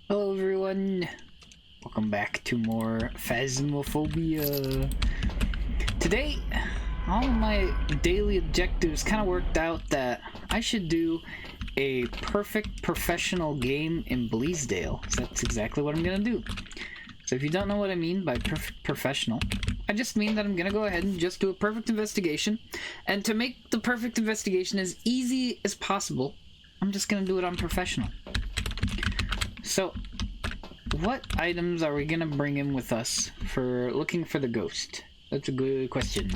Hello everyone, welcome back to more Phasmophobia. Today, all of my daily objectives kind of worked out that I should do a perfect professional game in Bleasdale. So that's exactly what I'm gonna do. So if you don't know what I mean by perfect professional, I just mean that I'm gonna go ahead and just do a perfect investigation. And to make the perfect investigation as easy as possible, I'm just gonna do it on professional. So, what items are we gonna bring in with us for looking for the ghost? That's a good question.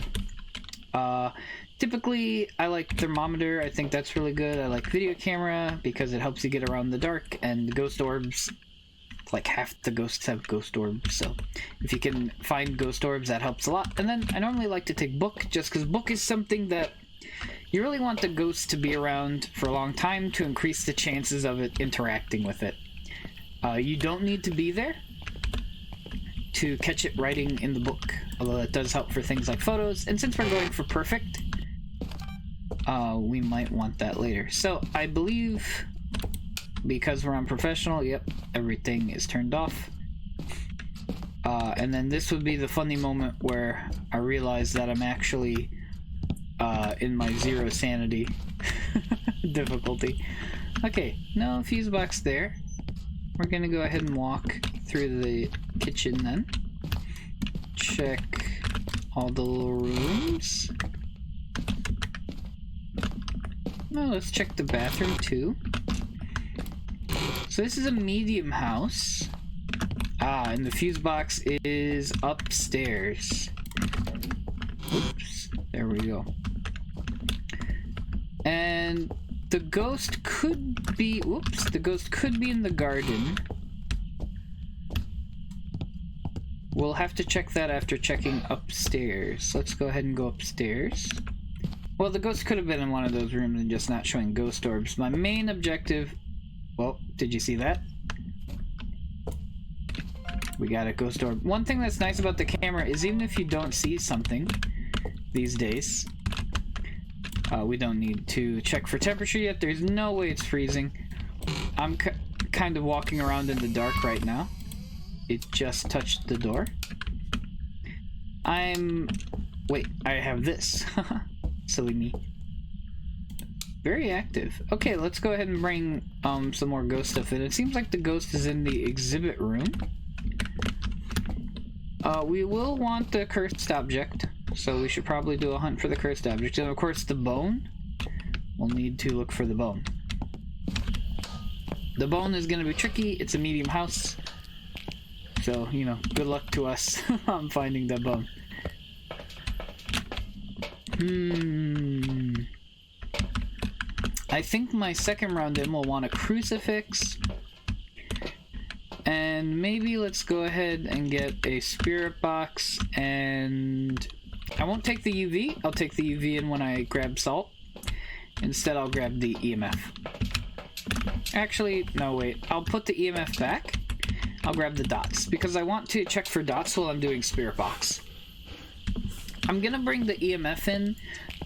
Typically, I like thermometer. I think that's really good. I like video camera because it helps you get around the dark, and ghost orbs. Like half the ghosts have ghost orbs, so if you can find ghost orbs, that helps a lot. And then I normally like to take book, just because book is something that you really want the ghost to be around for a long time to increase the chances of it interacting with it. You don't need to be there to catch it writing in the book, although that does help for things like photos. And since we're going for perfect, we might want that later. So I believe, because we're on professional, yep, everything is turned off. And then this would be the funny moment where I realize that I'm actually in my 0 sanity difficulty. Okay, no fuse box there. We're gonna go ahead and walk through the kitchen then. Check all the little rooms. Oh, let's check the bathroom too. So this is a medium house. And the fuse box is upstairs. Oops, there we go. And the ghost could be, whoops, the ghost could be in the garden. We'll have to check that after checking upstairs. Let's go ahead and go upstairs. Well, the ghost could have been in one of those rooms and just not showing ghost orbs. My main objective, well, did you see that? We got a ghost orb. One thing that's nice about the camera is even if you don't see something these days, we don't need to check for temperature yet. There's no way it's freezing. I'm kind of walking around in the dark right now. It just touched the door. Wait, I have this. Silly me. Very active. Okay, let's go ahead and bring some more ghost stuff in. It seems like the ghost is in the exhibit room. We will want the cursed object, so we should probably do a hunt for the cursed object. And of course the bone, we'll need to look for the bone. The bone is going to be tricky. It's a medium house, so, you know, good luck to us on finding the bone. I think my second round in will want a crucifix. And maybe let's go ahead and get a spirit box, and I won't take the UV. I'll take the UV in when I grab salt. Instead, I'll grab the EMF. Actually, no, wait. I'll put the EMF back. I'll grab the dots, because I want to check for dots while I'm doing spirit box. I'm gonna bring the EMF in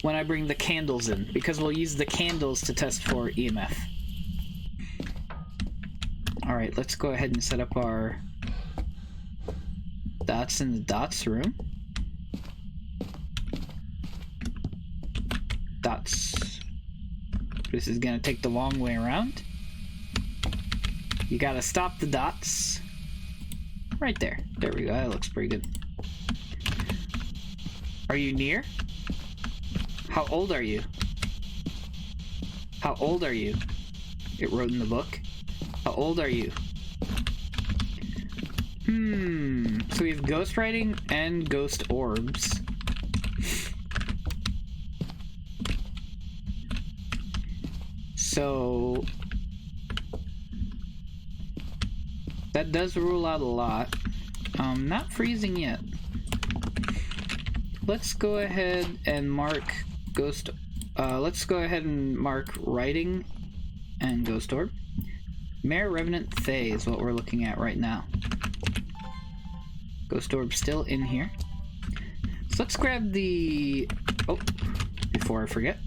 when I bring the candles in, because we'll use the candles to test for EMF. Alright, let's go ahead and set up our dots in the dots room. Dots. This is gonna take the long way around. You gotta stop the dots. Right there. There we go. That looks pretty good. Are you near? How old are you? How old are you? It wrote in the book. How old are you? So we have ghost writing and ghost orbs. So that does rule out a lot. Not freezing yet. Let's go ahead and mark ghost. Let's go ahead and mark writing and ghost orb. Mare Revenant Thay is what we're looking at right now. Ghost orb still in here. So let's grab the... Oh, before I forget.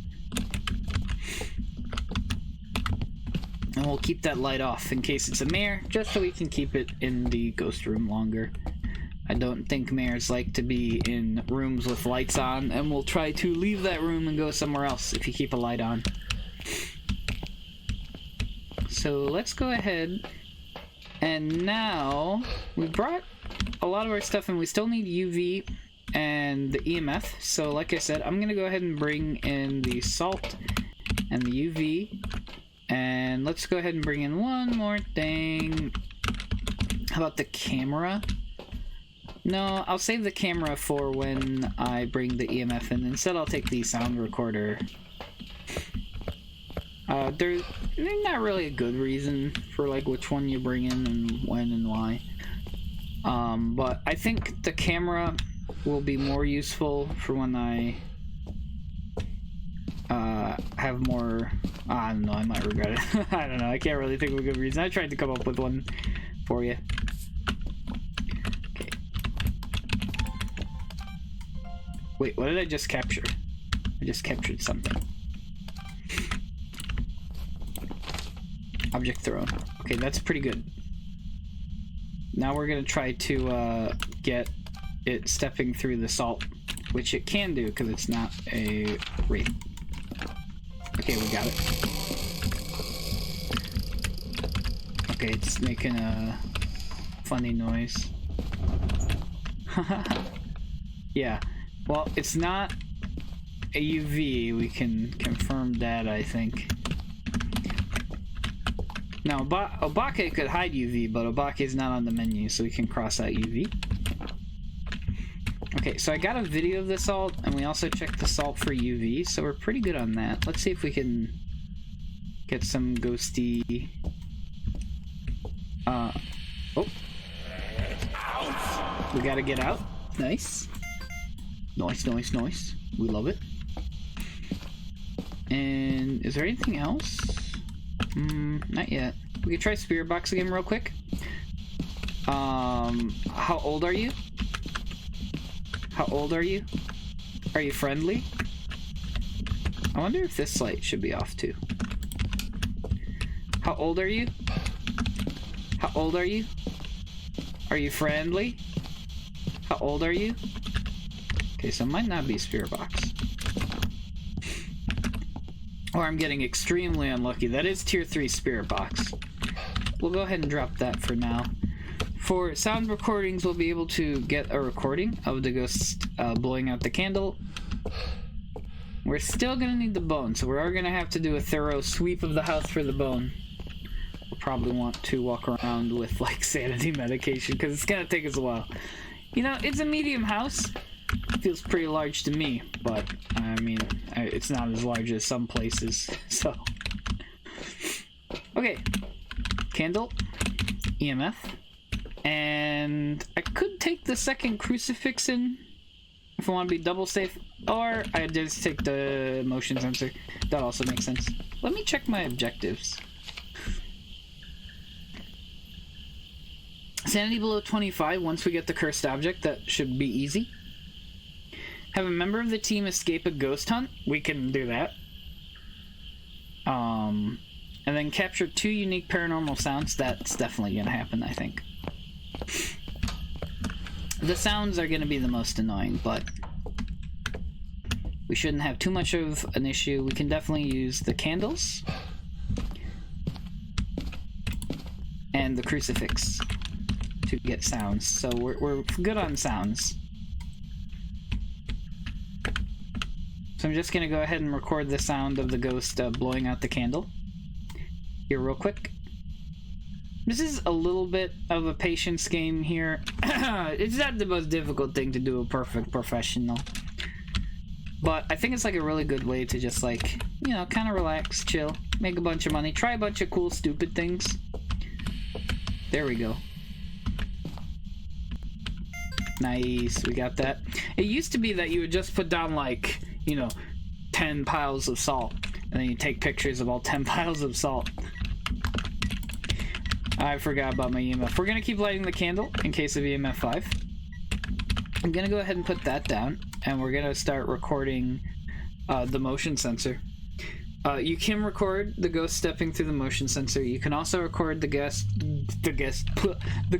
I we'll keep that light off in case it's a mare, just so we can keep it in the ghost room longer. I don't think mares like to be in rooms with lights on, and we'll try to leave that room and go somewhere else if you keep a light on. So let's go ahead, and now we brought a lot of our stuff, and we still need UV and the EMF. So like I said, I'm gonna go ahead and bring in the salt and the UV, and let's go ahead and bring in one more thing. How about the camera? No, I'll save the camera for when I bring the EMF in. Instead, I'll take the sound recorder. There's not really a good reason for like which one you bring in and when and why. But I think the camera will be more useful for when I have more. I don't know, I might regret it. I don't know, I can't really think of a good reason. I tried to come up with one for you. Okay. Wait, what did I just capture? I just captured something. Object thrown. Okay, that's pretty good. Now we're gonna try to get it stepping through the salt, which it can do because it's not a wraith. Okay, we got it. Okay, it's making a funny noise. Yeah, well, it's not a UV. We can confirm that, I think. Now, Obake could hide UV, but Obake is not on the menu, so we can cross out UV. Okay, so I got a video of the salt, and we also checked the salt for UV, so we're pretty good on that. Let's see if we can get some ghosty... Oh. We gotta get out. Nice. Nice, nice, nice. We love it. And is there anything else? Not yet. We could try Spirit Box again real quick. How old are you? How old are you? Are you friendly? I wonder if this light should be off too. How old are you? How old are you? Are you friendly? How old are you? Okay, so it might not be Spirit Box. Or I'm getting extremely unlucky. That is tier 3 Spirit Box. We'll go ahead and drop that for now. For sound recordings, we'll be able to get a recording of the ghost blowing out the candle. We're still gonna need the bone, so we are gonna have to do a thorough sweep of the house for the bone. We'll probably want to walk around with like sanity medication because it's gonna take us a while. You know, it's a medium house. It feels pretty large to me, but I mean, it's not as large as some places, so. Okay, candle, EMF, and I could take the second crucifix in if I want to be double safe, or I just take the motion sensor. That also makes sense. Let me check my objectives. Sanity below 25 once we get the cursed object. That should be easy. Have a member of the team escape a ghost hunt. We can do that. And then capture 2 unique paranormal sounds. That's definitely gonna happen, I think. The sounds are gonna be the most annoying, but we shouldn't have too much of an issue. We can definitely use the candles and the crucifix to get sounds. So we're good on sounds. So I'm just gonna go ahead and record the sound of the ghost blowing out the candle here real quick. This is a little bit of a patience game here. It's not the most difficult thing to do a perfect professional, but I think it's like a really good way to just like, you know, kind of relax, chill, make a bunch of money, try a bunch of cool stupid things. There we go. Nice, we got that. It used to be that you would just put down like, you know, 10 piles of salt, and then you take pictures of all 10 piles of salt. I forgot about my EMF. We're gonna keep lighting the candle in case of EMF 5. I'm gonna go ahead and put that down, and we're gonna start recording the motion sensor. You can record the ghost stepping through the motion sensor. You can also record the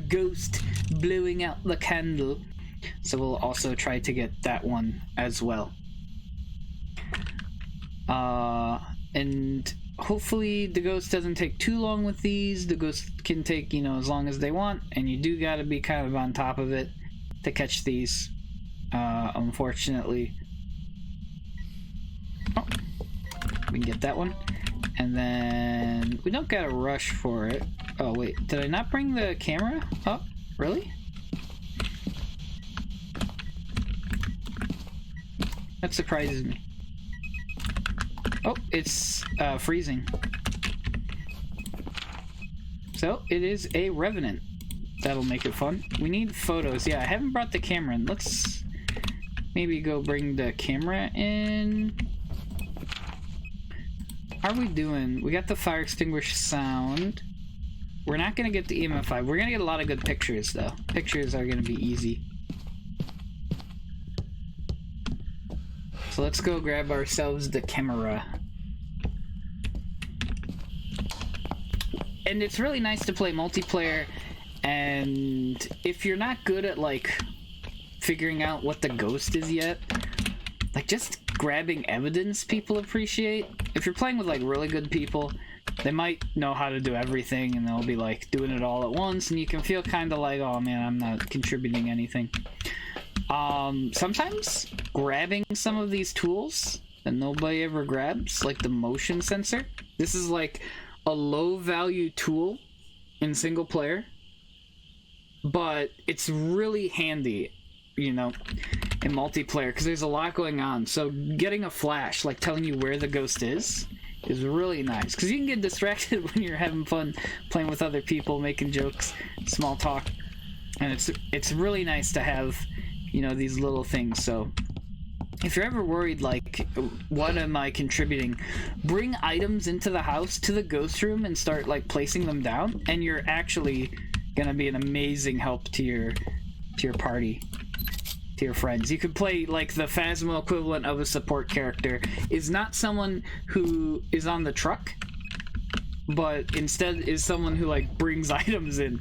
ghost blowing out the candle. So we'll also try to get that one as well. And hopefully the ghost doesn't take too long with these. The ghost can take, you know, as long as they want, and you do gotta be kind of on top of it to catch these. Unfortunately. Oh, we can get that one. And then we don't gotta rush for it. Oh wait, did I not bring the camera up? Really? That surprises me. Oh, it's freezing. So it is a revenant. That'll make it fun. We need photos. Yeah, I haven't brought the camera in. Let's maybe go bring the camera in. How are we doing? We got the fire extinguisher sound. We're not gonna get the EMF5. We're gonna get a lot of good pictures though. Pictures are gonna be easy. So let's go grab ourselves the camera. And it's really nice to play multiplayer, and if you're not good at like figuring out what the ghost is yet, like just grabbing evidence people appreciate. If you're playing with like really good people, they might know how to do everything and they'll be like doing it all at once, and you can feel kind of like, oh man, I'm not contributing anything. Sometimes grabbing some of these tools that nobody ever grabs, like the motion sensor. This is like a low value tool in single player, but it's really handy, you know, in multiplayer because there's a lot going on. So getting a flash, like telling you where the ghost is really nice because you can get distracted when you're having fun playing with other people, making jokes, small talk, and it's really nice to have, you know, these little things. So if you're ever worried, like, what am I contributing? Bring items into the house to the ghost room and start, like, placing them down, and you're actually gonna be an amazing help to your party, to your friends. You could play, like, the Phasmo equivalent of a support character is not someone who is on the truck, but instead is someone who, like, brings items in.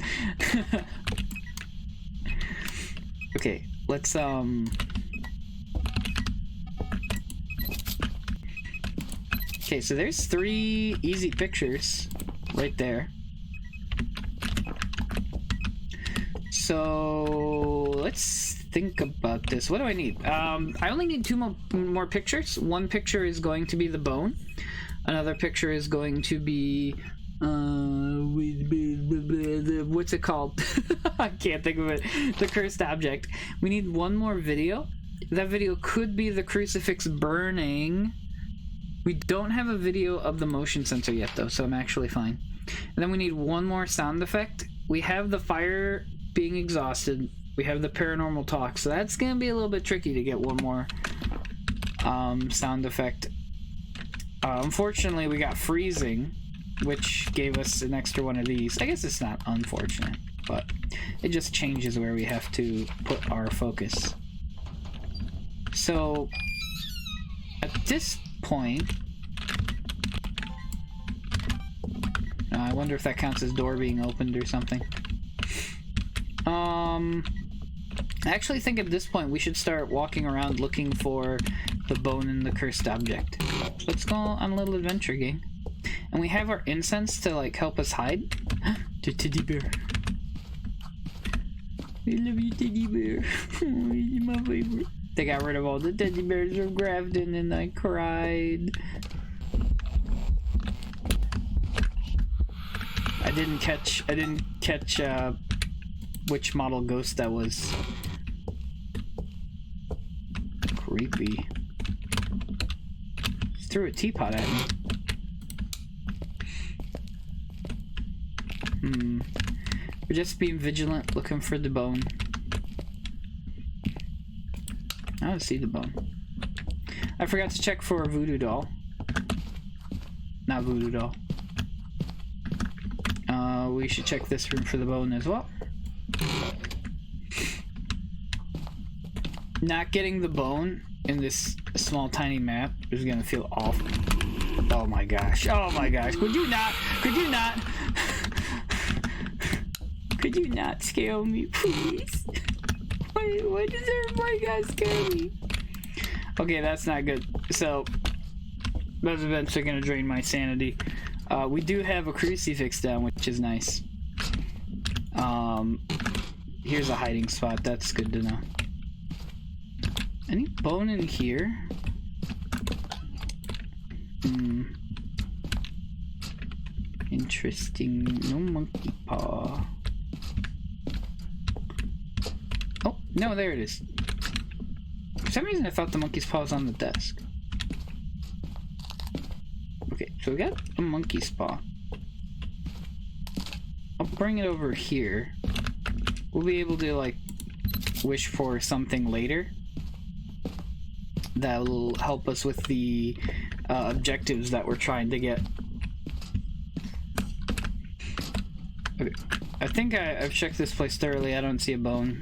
Okay, let's, Okay, so there's 3 easy pictures right there. So let's think about this. What do I need? I only need 2 more pictures. One picture is going to be the bone. Another picture is going to be what's it called? I can't think of it. The cursed object. We need 1 more video. That video could be the crucifix burning. We don't have a video of the motion sensor yet though, so I'm actually fine. And then we need 1 more sound effect. We have the fire being exhausted. We have the paranormal talk, so that's gonna be a little bit tricky to get 1 more sound effect. Unfortunately, we got freezing, which gave us an extra one of these. I guess it's not unfortunate, but it just changes where we have to put our focus. So at this point, I wonder if that counts as door being opened or something. I actually think at this point we should start walking around looking for the bone in the cursed object. Let's go on a little adventure, gang. And we have our incense to like help us hide. The teddy bear. I love you, teddy bear. Oh, you're my favorite. They got rid of all the teddy bears from Grafton and I cried. I didn't catch which model ghost that was. Creepy. He threw a teapot at me. We're just being vigilant, looking for the bone. I don't see the bone. I forgot to check for a voodoo doll. Not voodoo doll. We should check this room for the bone as well. Not getting the bone in this small tiny map is gonna feel awful. Oh my gosh. Oh my gosh. Could you not? Could you not? Could you not scare me, please? Why does everybody gotta scare me? Okay, that's not good. So, that's eventually gonna drain my sanity. We do have a crucifix down, which is nice. Here's a hiding spot. That's good to know. Any bone in here? Interesting. No monkey paw. Oh, no, there it is. For some reason I thought the monkey's paw was on the desk. Okay, so we got a monkey's paw. I'll bring it over here. We'll be able to, like, wish for something later that will help us with the objectives that we're trying to get. Okay, I think I've checked this place thoroughly. I don't see a bone.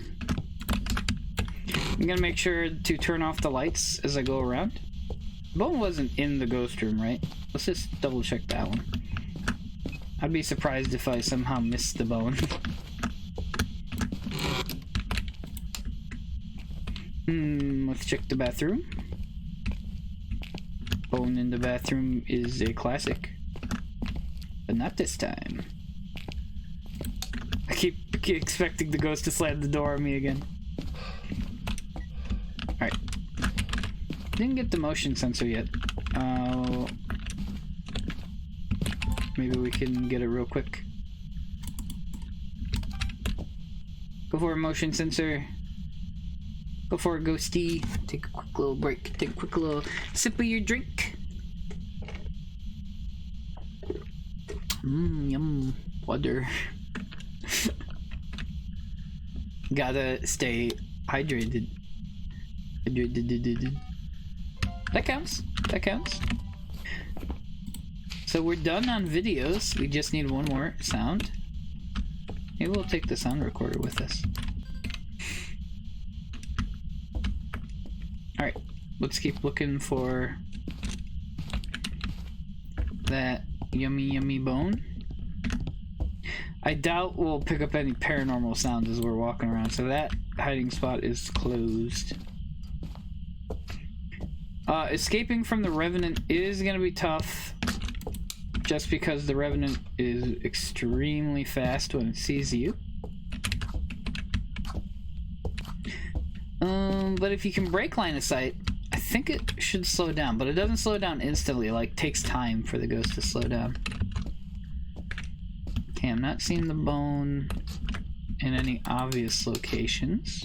I'm gonna make sure to turn off the lights as I go around. Bone wasn't in the ghost room, right? Let's just double check that one. I'd be surprised if I somehow missed the bone. Let's check the bathroom. Bone in the bathroom is a classic. But not this time. I keep expecting the ghost to slam the door on me again. Alright. Didn't get the motion sensor yet. Maybe we can get it real quick. Go for a motion sensor. Go for a ghosty. Take a quick little break. Take a quick little sip of your drink. Yum. Water. Gotta stay hydrated. That counts. That counts. So we're done on videos. We just need one more sound. Maybe we'll take the sound recorder with us. Alright, let's keep looking for that yummy bone. I doubt we'll pick up any paranormal sounds as we're walking around, so that hiding spot is closed. Escaping from the Revenant is gonna be tough, just because the Revenant is extremely fast when it sees you. But if you can break line of sight, I think it should slow down, but it doesn't slow down instantly, like takes time for the ghost to slow down. Okay, I'm not seeing the bone in any obvious locations.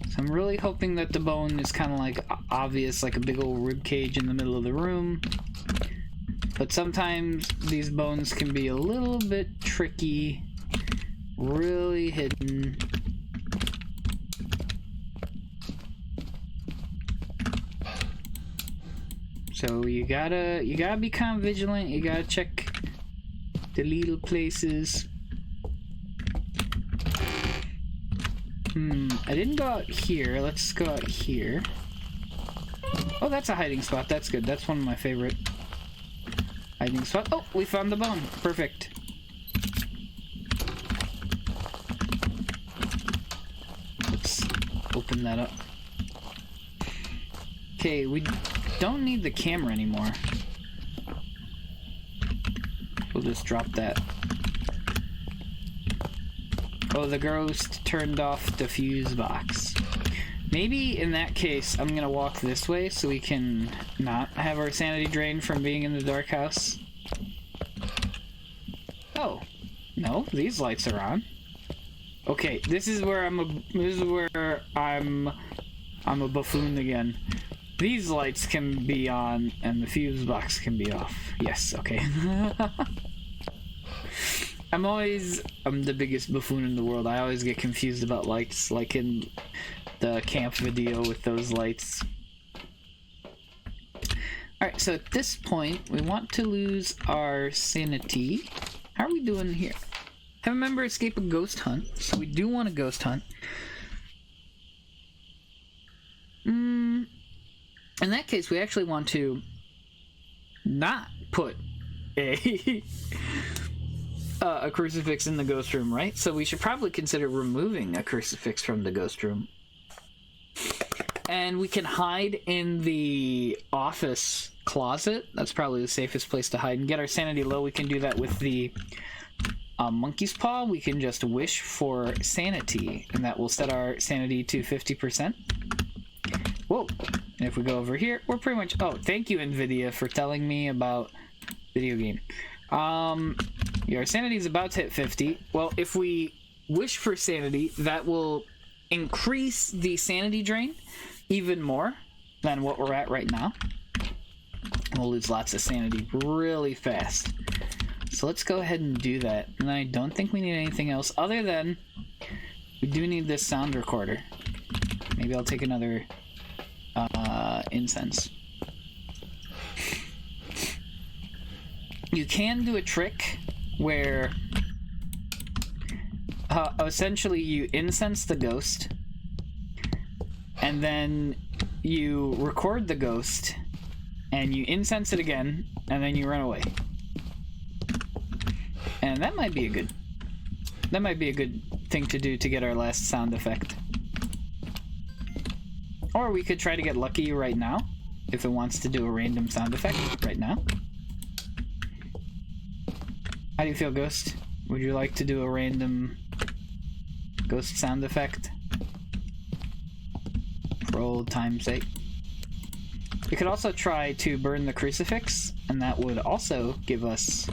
So I'm really hoping that the bone is kind of like obvious, like a big old rib cage in the middle of the room. But sometimes these bones can be a little bit tricky, really hidden. So you gotta be kind of vigilant. You gotta check the little places. I didn't go out here. Let's go out here. Oh, that's a hiding spot. That's good. That's one of my favorite hiding spots. Oh, we found the bone. Perfect. Let's open that up. Okay, we don't need the camera anymore. We'll just drop that. Oh, the ghost turned off the fuse box. Maybe in that case, I'm gonna walk this way so we can not have our sanity drained from being in the dark house. Oh, no, these lights are on. Okay, this is where I'm a buffoon again. These lights can be on and the fuse box can be off. Yes, okay. I'm the biggest buffoon in the world. I always get confused about lights, like in the camp video with those lights. Alright, so at this point, we want to lose our sanity. How are we doing here? Have a member escape a ghost hunt, so we do want a ghost hunt. In that case, we actually want to not put a a crucifix in the ghost room, right? So we should probably consider removing a crucifix from the ghost room. And we can hide in the office closet. That's probably the safest place to hide and get our sanity low. We can do that with the monkey's paw. We can just wish for sanity, and that will set our sanity to 50%. Whoa. And if we go over here, we're pretty much... Oh, thank you, NVIDIA, for telling me about video game. Your sanity is about to hit 50. Well, if we wish for sanity, that will increase the sanity drain even more than what we're at right now. We'll lose lots of sanity really fast. So let's go ahead and do that. And I don't think we need anything else other than we do need this sound recorder. Maybe I'll take another incense. You can do a trick where essentially you incense the ghost and then you record the ghost and you incense it again and then you run away. And that might be a good thing to do to get our last sound effect. Or we could try to get lucky right now if it wants to do a random sound effect right now. How do you feel, Ghost? Would you like to do a random ghost sound effect? For old time's sake. We could also try to burn the crucifix, and that would also give us...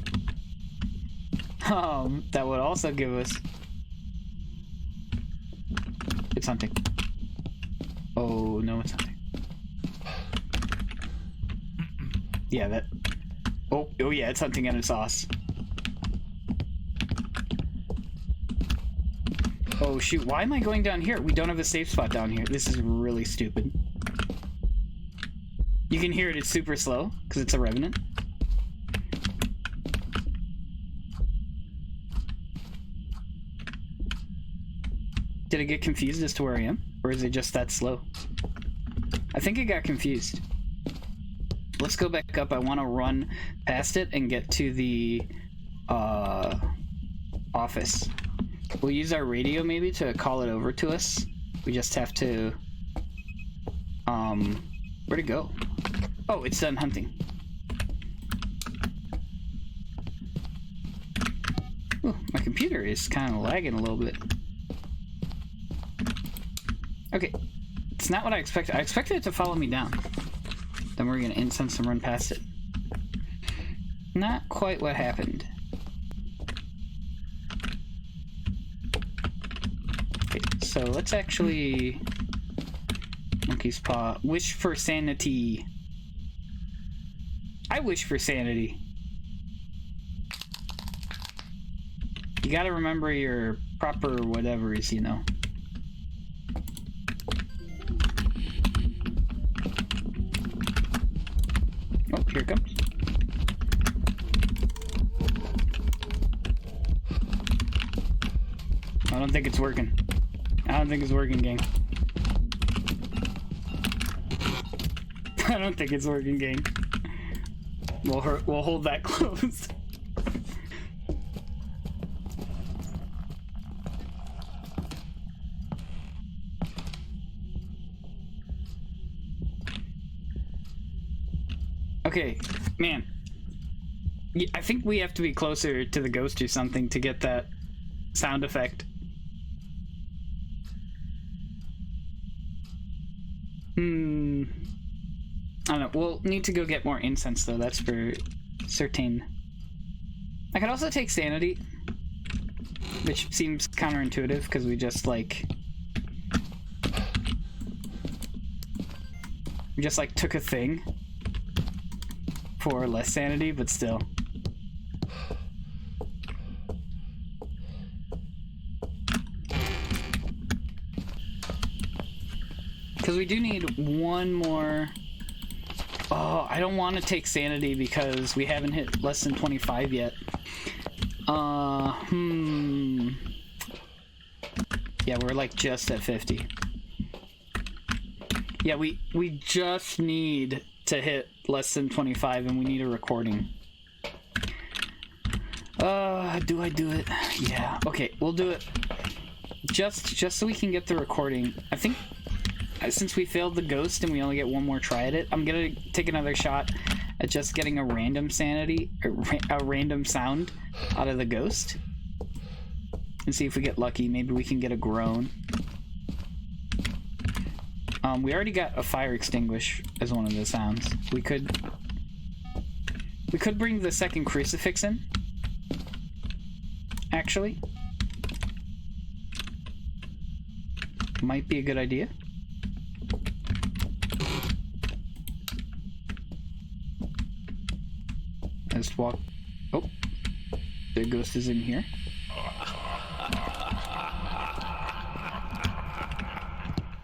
It's hunting. Oh, no, it's hunting. Yeah, that... Oh yeah, it's hunting and it's sauce. Oh shoot, why am I going down here? We don't have a safe spot down here. This is really stupid. You can hear it, it's super slow, because it's a revenant. Did it get confused as to where I am? Or is it just that slow? I think it got confused. Let's go back up. I want to run past it and get to the office. We'll use our radio maybe to call it over to us. We just have to... where'd it go? Oh, it's done hunting. Ooh, my computer is kind of lagging a little bit. Okay, it's not what I expected. I expected it to follow me down. Then we're gonna incense and run past it. Not quite what happened. Okay, so let's actually... Monkey's paw. Wish for sanity. I wish for sanity. You gotta remember your proper whatevers, you know. Oh, here it comes. I don't think it's working. I don't think it's working, gang. I don't think it's working, gang. We'll hold that closed. Okay, man. I think we have to be closer to the ghost or something to get that sound effect. I don't know. We'll need to go get more incense, though. That's for certain. I could also take sanity, which seems counterintuitive because we just like took a thing for less sanity, but still. Because we do need one more. Oh, I don't want to take sanity because we haven't hit less than 25 yet. Yeah, we're like just at 50. Yeah, we just need to hit less than 25 and we need a recording. Do I do it? Yeah. Okay, we'll do it. Just so we can get the recording. I think since we failed the ghost and we only get one more try at it, I'm gonna take another shot at just getting a random sanity, or a random sound out of the ghost. And see if we get lucky. Maybe we can get a groan. We already got a fire extinguish as one of the sounds. We could bring the second crucifix in. Actually. Might be a good idea. Let's walk. Oh, the ghost is in here.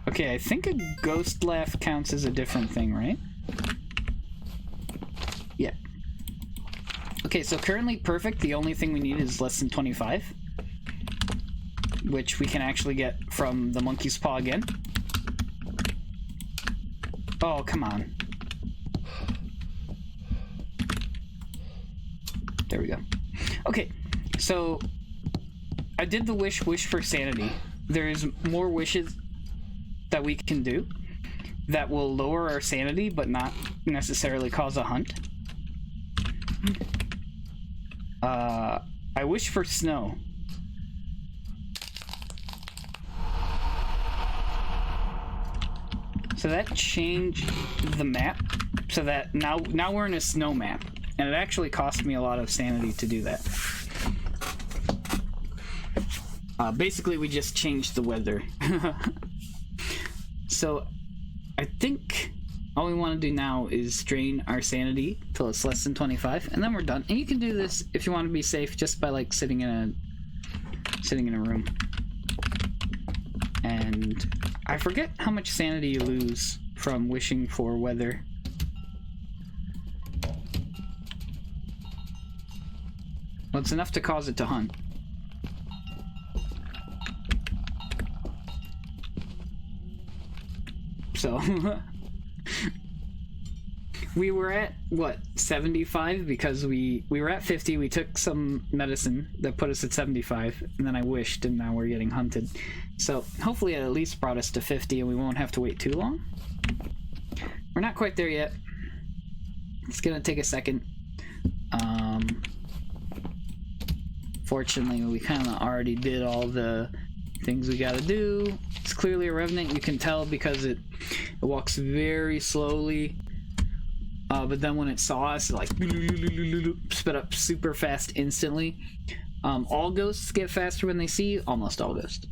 Okay, I think a ghost laugh counts as a different thing, right? Yeah. Okay, so currently perfect. The only thing we need is less than 25. Which we can actually get from the monkey's paw again. Oh, come on. There we go. Okay, so I did the wish for sanity. There's more wishes that we can do that will lower our sanity but not necessarily cause a hunt. I wish for snow. So that changed the map so that now we're in a snow map, and it actually cost me a lot of sanity to do that. Basically we just changed the weather. So I think all we want to do now is drain our sanity till it's less than 25, and then we're done. And you can do this if you want to be safe just by like sitting in a room. And I forget how much sanity you lose from wishing for weather. Well, it's enough to cause it to hunt. So we were at what, 75 because we were at 50. We took some medicine that put us at 75, and then I wished, and now we're getting hunted. So hopefully it at least brought us to 50 and we won't have to wait too long. We're not quite there yet. It's gonna take a second. Fortunately, we kind of already did all the things we gotta do. It's clearly a revenant. You can tell because it walks very slowly. But then when it saw us, it like sped up super fast instantly. All ghosts get faster when they see you. Almost all ghosts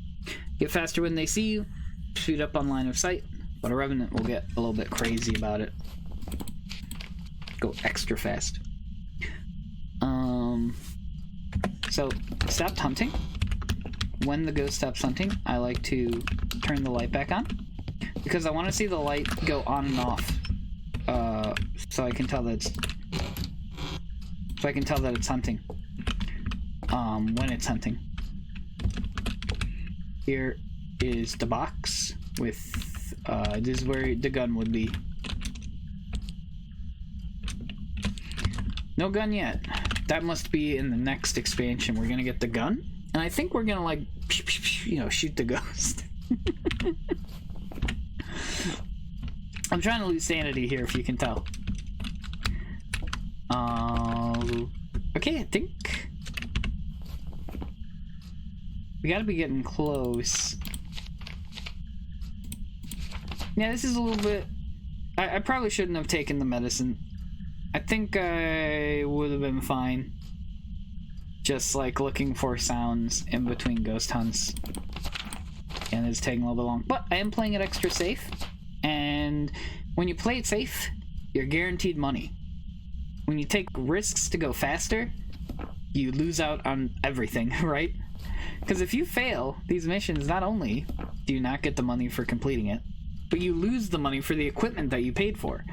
get faster when they see you. Speed up on line of sight. But a revenant will get a little bit crazy about it. Go extra fast. So stopped hunting. When the ghost stops hunting, I like to turn the light back on because I want to see the light go on and off. So I can tell that it's hunting. When it's hunting. Here is the box with this is where the gun would be. No gun yet. That must be in the next expansion. We're gonna get the gun, and I think we're gonna like, you know, shoot the ghost. I'm trying to lose sanity here, if you can tell. Okay, I think we gotta be getting close. Yeah, this is a little bit... I probably shouldn't have taken the medicine. I think I would have been fine. Just like looking for sounds in between ghost hunts. And it's taking a little bit long. But I am playing it extra safe. And when you play it safe, you're guaranteed money. When you take risks to go faster, you lose out on everything, right? Because if you fail these missions, not only do you not get the money for completing it, but you lose the money for the equipment that you paid for.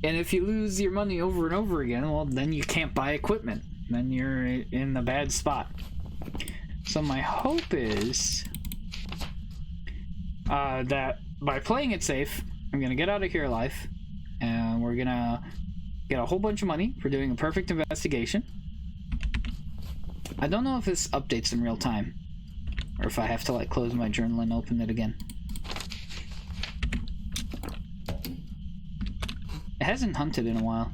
And if you lose your money over and over again, well, then you can't buy equipment. Then you're in a bad spot. So my hope is that by playing it safe, I'm gonna get out of here alive, and we're gonna get a whole bunch of money for doing a perfect investigation. I don't know if this updates in real time, or if I have to like close my journal and open it again. It hasn't hunted in a while.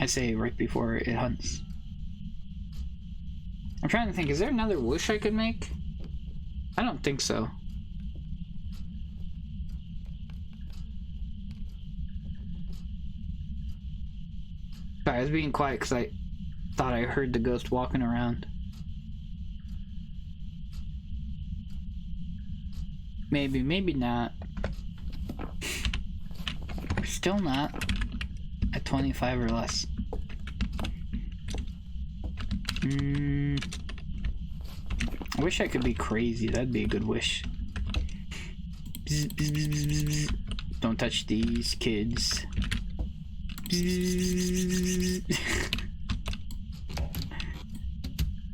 I say right before it hunts. I'm trying to think, is there another wish I could make? I don't think so. Sorry, I was being quiet because I thought I heard the ghost walking around. Maybe, maybe not. We're still not at 25 or less. I wish I could be crazy. That'd be a good wish. Bzz, bzz, bzz, bzz, bzz. Don't touch these kids.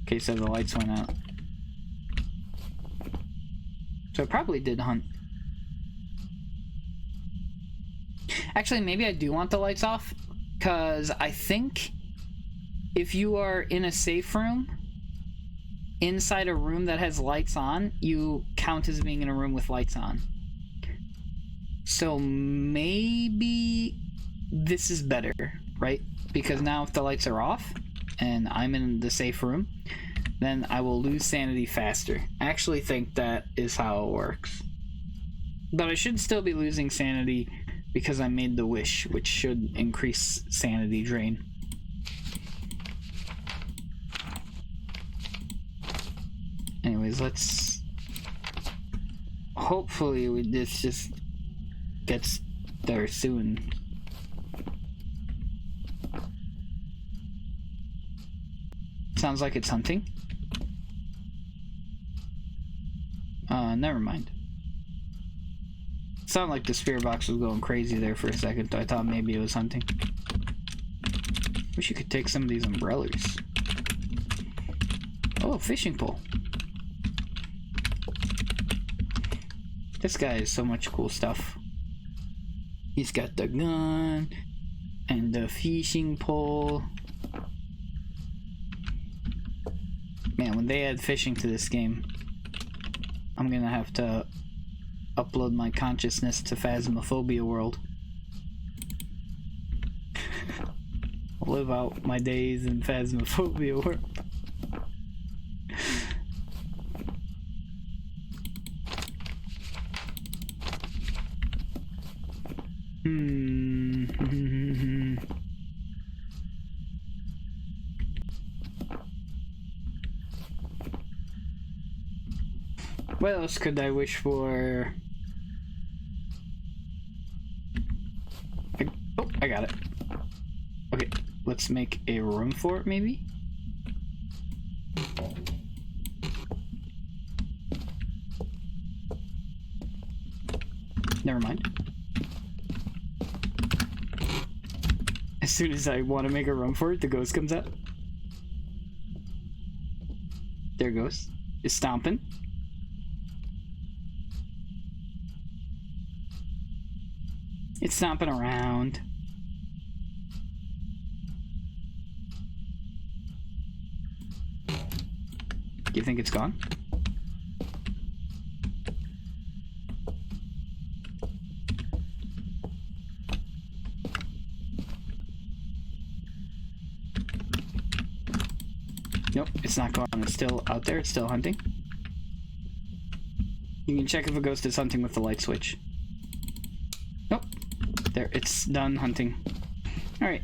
Okay, so the lights went out. So I probably did hunt. Actually, maybe I do want the lights off, because I think if you are in a safe room, inside a room that has lights on, you count as being in a room with lights on. So maybe this is better, right? Because now if the lights are off and I'm in the safe room, then I will lose sanity faster. I actually think that is how it works. But I should still be losing sanity because I made the wish, which should increase sanity drain. Anyways, let's... Hopefully this just gets there soon. Sounds like it's hunting. Never mind. It sounded like the spirit box was going crazy there for a second, so I thought maybe it was hunting. Wish you could take some of these umbrellas. Oh, fishing pole. This guy has so much cool stuff. He's got the gun and the fishing pole. Man, when they add fishing to this game, I'm gonna have to upload my consciousness to Phasmophobia world. Live out my days in Phasmophobia world. What else could I wish for? Oh, I got it. Okay, let's make a room for it, maybe? Never mind. As soon as I want to make a room for it, the ghost comes out. There it goes. It's stomping. It's stomping around. Do you think it's gone? Nope, it's not gone. It's still out there. It's still hunting. You can check if a ghost is hunting with the light switch. Nope. There, it's done hunting. Alright.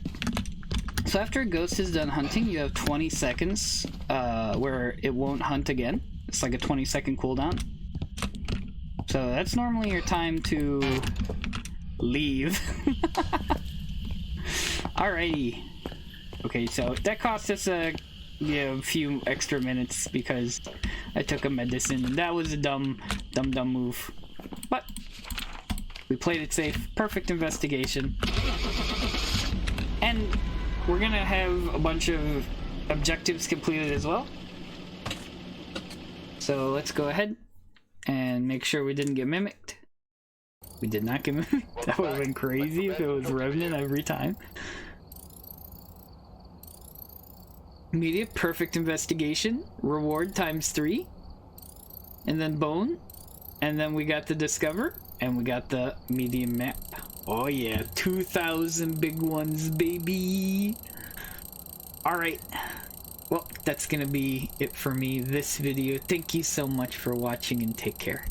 So after a ghost is done hunting, you have 20 seconds where it won't hunt again. It's like a 20-second cooldown. So that's normally your time to leave. Alrighty. Okay, so that cost us a few extra minutes because I took a medicine, and that was a dumb move. But we played it safe. Perfect investigation. And we're gonna have a bunch of objectives completed as well. So let's go ahead and make sure we didn't get mimicked. We did not get mimicked. That would have been crazy if it was Revenant every time. Media, perfect investigation. Reward ×3. And then bone. And then we got the discover. And we got the medium map. Oh yeah, 2,000 big ones, baby. Alright. Well, that's gonna be it for me this video. Thank you so much for watching and take care.